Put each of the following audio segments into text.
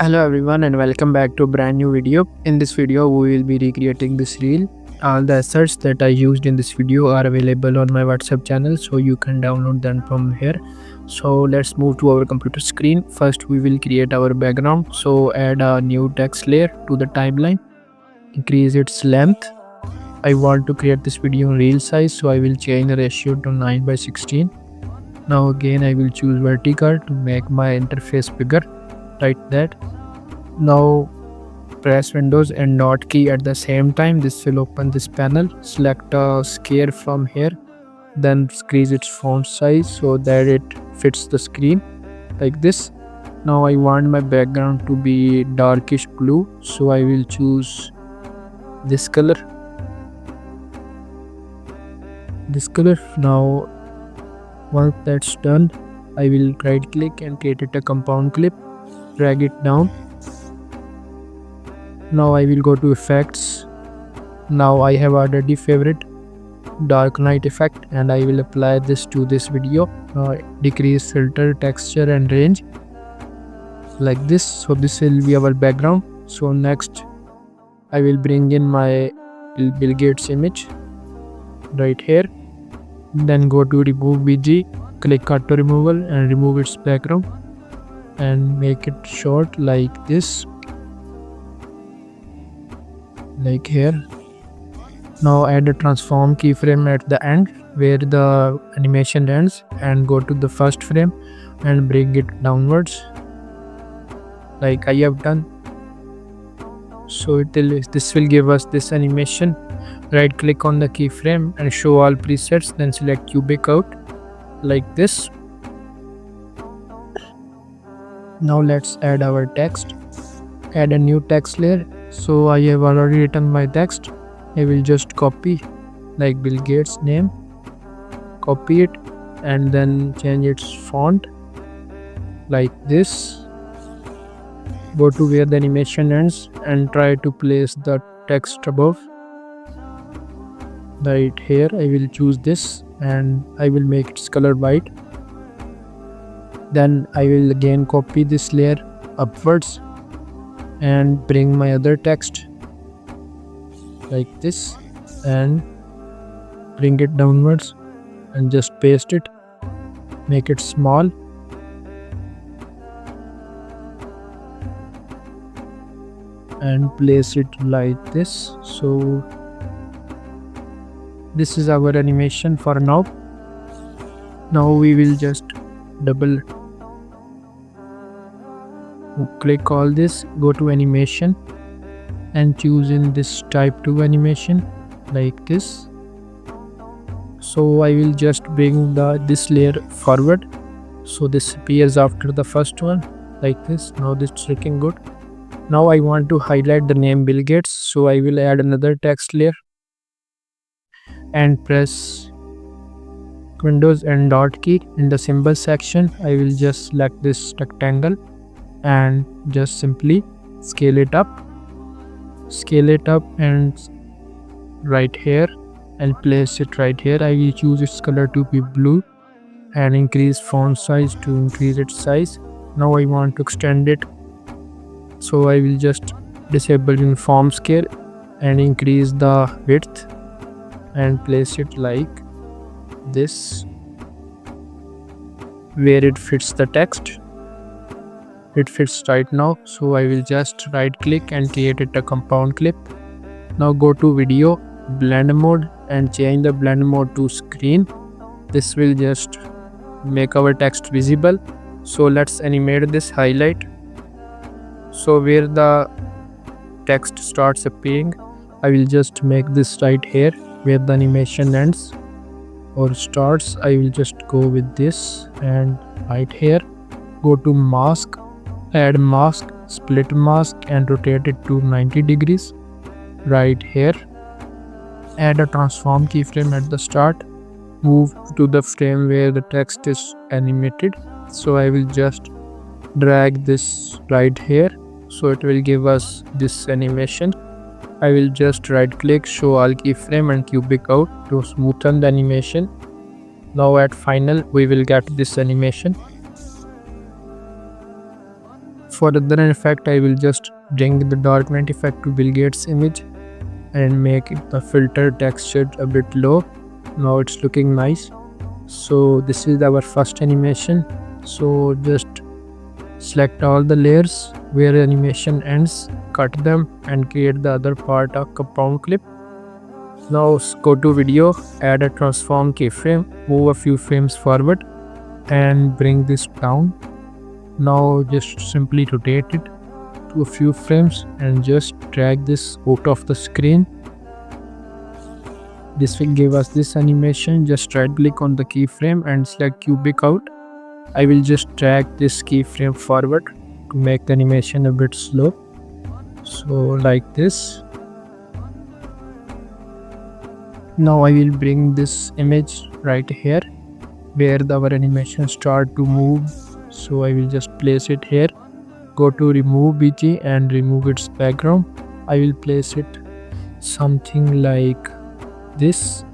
Hello everyone and welcome back to a brand new video. In this video we will be recreating this reel. All the assets that I used in this video are available on my WhatsApp channel, so you can download them from here. So let's move to our computer screen. First we will create our background. So add a new text layer to the timeline. Increase its length. I want to create this video in reel size, so I will change the ratio to 9:16. Now again I will choose vertical to make my interface bigger, like that. Now press Windows and Not key at the same time. This will open this panel. Select a square from here, then increase its font size so that it fits the screen, like this. Now I want my background to be darkish blue, so I will choose this color. Now once that's done, I will right click and create a compound clip, drag it down. Now I will go to effects. Now I have already favorite dark night effect and I will apply this to this video. Decrease filter, texture and range, like this. So this will be our background. So next I will bring in my Bill Gates image right here. Then go to remove BG, click auto removal and remove its background and make it short like this, like here. Now add a transform keyframe at the end where the animation ends and go to the first frame and bring it downwards like I have done. So this will give us this animation. Right click on the keyframe and show all presets, then select cubic out, like this. Now let's add our text. Add a new text layer. So I have already written my text. I will just copy like Bill Gates name, copy it and then change its font like this. Go to where the animation ends and try to place the text above. Right here I will choose this and I will make its color white. Then I will again copy this layer upwards and bring my other text like this and bring it downwards and just paste it, make it small and place it like this. So this is our animation for now. Now we will just double click all this, go to animation and choose in this type 2 animation like this. So I will just bring this layer forward so this appears after the first one like this. Now this is looking good. Now I want to highlight the name Bill Gates, so I will add another text layer and press Windows and Dot key. In the symbol section I will just select this rectangle and just simply scale it up and right here and place it right here. I will choose its color to be blue and increase font size to increase its size. Now I want to extend it, so I will just disable uniform scale and increase the width and place it like this where it fits the text. It fits right now, so I will just right click and create a compound clip. Now go to video, blend mode and change the blend mode to screen. This will just make our text visible. So let's animate this highlight. So where the text starts appearing, I will just make this right here where the animation ends or starts. I will just go with this and right here go to mask, add mask, split mask and rotate it to 90 degrees. Right here add a transform keyframe at the start, move to the frame where the text is animated. So I will just drag this right here so it will give us this animation. I will just right click, show all keyframe and cubic out to smoothen the animation. Now at final we will get this animation. for other effect, I will just bring the darknet effect to Bill Gates image and make it the filter texture a bit low. Now it's looking nice. So this is our first animation. So just select all the layers where animation ends, cut them and create the other part of compound clip. Now go to video, add a transform keyframe, move a few frames forward and bring this down. Now just simply rotate it to a few frames and just drag this out of the screen. This will give us this animation. Just right click on the keyframe and select cubic out. I will just drag this keyframe forward to make the animation a bit slow. So like this. Now I will bring this image right here where our animation start to move. So I will just place it here. Go to remove BG and remove its background. I will place it something like this.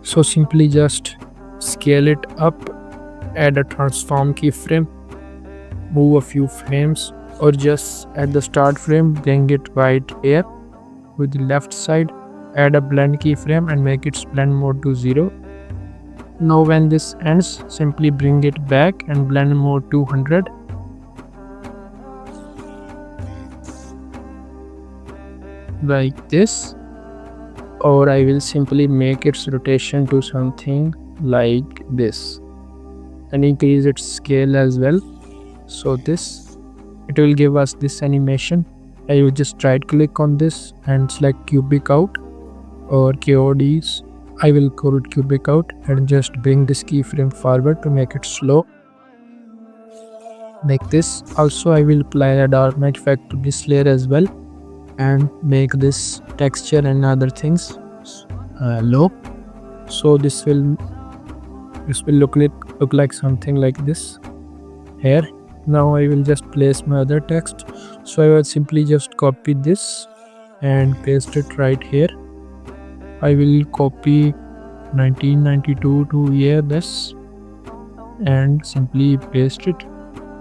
So simply just scale it up, add a transform keyframe, move a few frames, or just at the start frame bring it right here with the left side, add a blend keyframe and make its blend mode to 0. Now when this ends, simply bring it back and blend mode to 100. Like this. Or I will simply make its rotation to something like this and increase its scale as well. So this, it will give us this animation. I will just right click on this and select cubic out or KODs. I will call it cubic out and just bring this keyframe forward to make it slow. Like this. Also I will apply a darknet effect to this layer as well and make this texture and other things low. So this will look like something like this here. Now I will just place my other text. So I will simply just copy this and paste it right here. I will copy 1992 to here this and simply paste it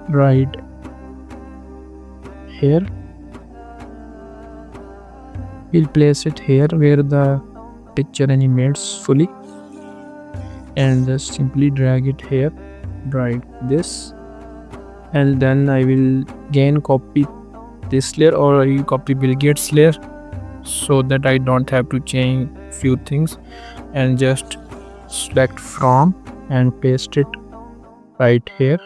right here. We'll place it here where the picture animates fully and just simply drag it here right this, and then I will again copy this layer or I will copy Bill Gates layer so that I don't have to change few things, and just select from and paste it right here.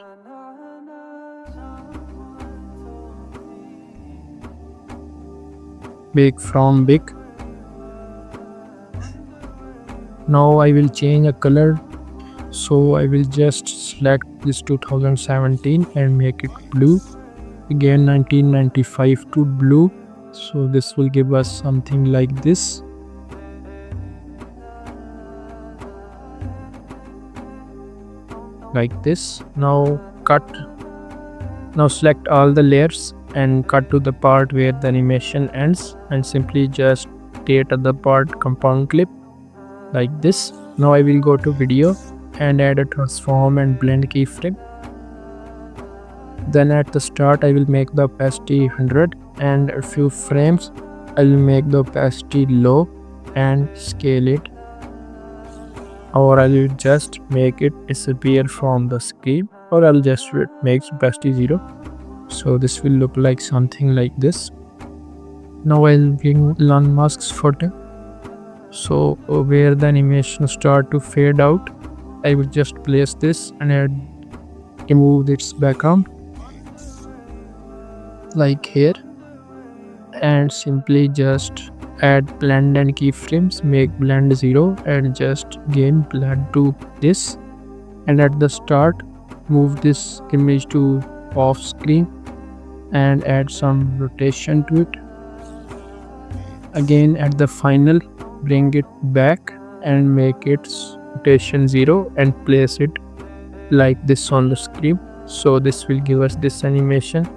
Big from big. Now I will change a color. So I will just select this 2017 and make it blue. Again 1995 to blue. So this will give us something like this. Like this. Now cut. Now select all the layers and cut to the part where the animation ends and simply just create the part compound clip like this. Now I will go to video and add a transform and blend keyframe. Then at the start I will make the opacity 100 and a few frames I will make the opacity low and scale it, or I will just make it disappear from the screen, or I'll just make opacity 0. So this will look like something like this. Now I'll bring Elon Musk's photo. So where the animation start to fade out, I will just place this and remove its background like here, and simply just add blend and keyframes, make blend 0 and just gain blend to this, and at the start move this image to off screen and add some rotation to it. Again at the final bring it back and make its rotation 0 and place it like this on the screen. So this will give us this animation.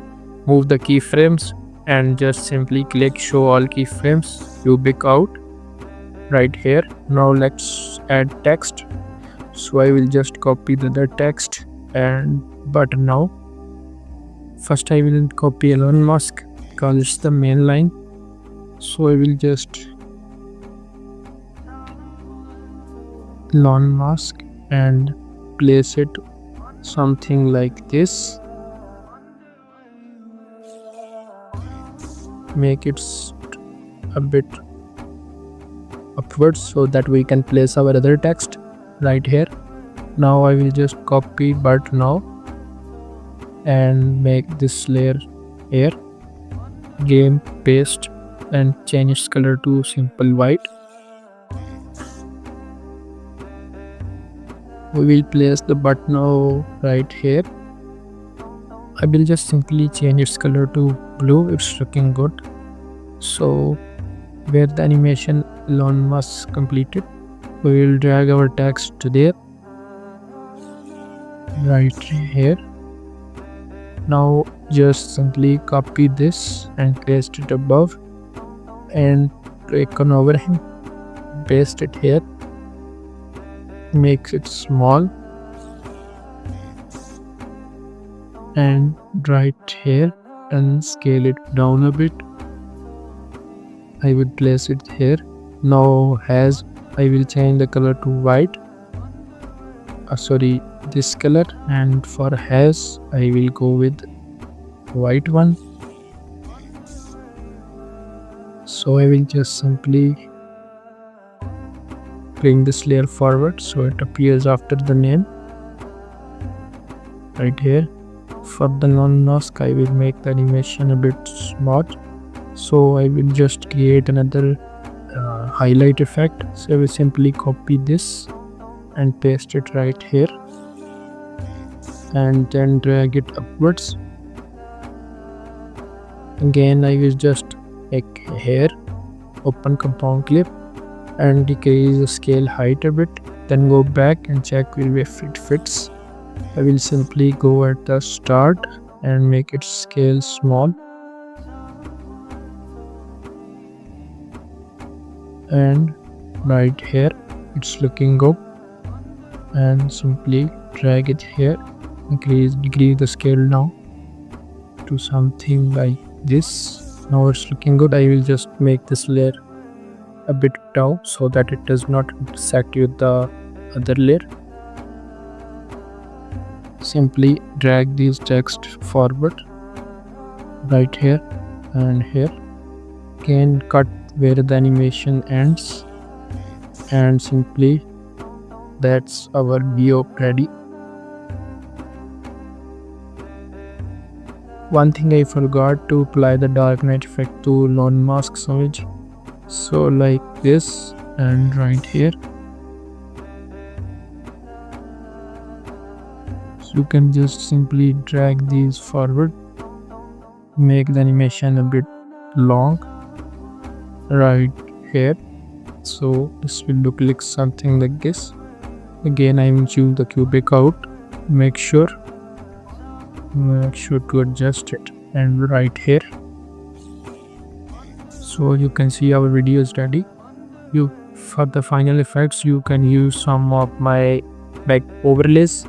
Move the keyframes and just simply click show all keyframes, cubic out right here. Now let's add text. So I will just copy the text, and but now First I will copy Elon Musk because it's the main line. So I will just Elon Musk and place it something like this. Make it a bit upwards so that we can place our other text right here. Now I will just copy but now and make this layer here, game paste and change its color to simple white. We will place the button now right here. I will just simply change its color to blue. It's looking good. So where the animation Elon Musk completed, we will drag our text to there right here. Now just simply copy this and paste it above and click on overhang, paste it here, make it small and right here and scale it down a bit. I will place it here. Now as I will change the color to white, this color, and for hash I will go with white one. So I will just simply bring this layer forward so it appears after the name right here. For the non-mask I will make the animation a bit smart, so I will just create another highlight effect. So I will simply copy this and paste it right here and then drag it upwards. Again I will just make here, open compound clip and decrease the scale height a bit, then go back and check if it fits. I will simply go at the start and make it scale small and right here it's looking good, and simply drag it here, decrease the scale now to something like this. Now it's looking good. I will just make this layer a bit down so that it does not intersect with the other layer. Simply drag these text forward right here and here. Again cut where the animation ends and simply that's our video ready. One thing I forgot to apply the dark night effect to Elon Musk's image. So like this and right here. So you can just simply drag these forward, make the animation a bit long right here. So this will look like something like this. Again I am choosing the cubic out. Make sure to adjust it and right here. So you can see our video is ready. For the final effects you can use some of my overlays,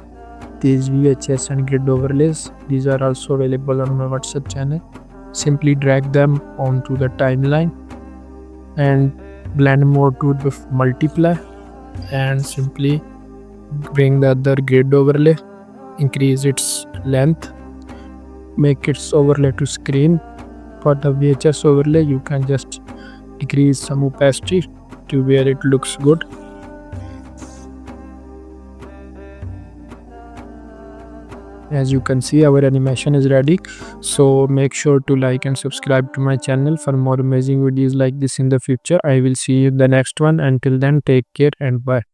these VHS and grid overlays. These are also available on my WhatsApp channel. Simply drag them onto the timeline and blend mode to the multiply and simply bring the other grid overlay, increase its length, make its overlay to screen. For the VHS overlay you can just decrease some opacity to where it looks good. As you can see our animation is ready. So make sure to like and subscribe to my channel for more amazing videos like this in the future. I will see you in the next one. Until then, take care and bye.